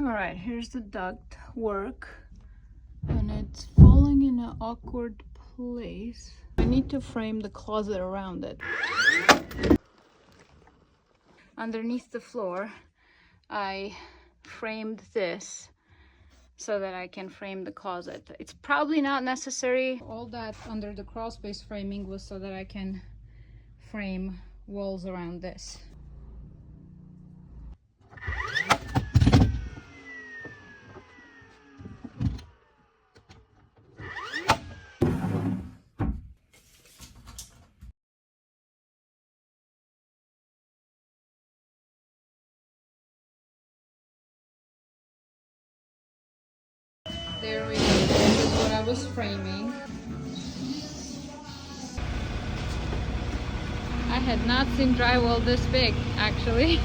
All right, here's the duct work, and it's falling in an awkward place. I need to frame the closet around it. Underneath the floor, I framed this so that I can frame the closet. It's probably not necessary. All that under the crawl space framing was so that I can frame walls around this. There we go. This is what I was framing. I had not seen drywall this big, actually.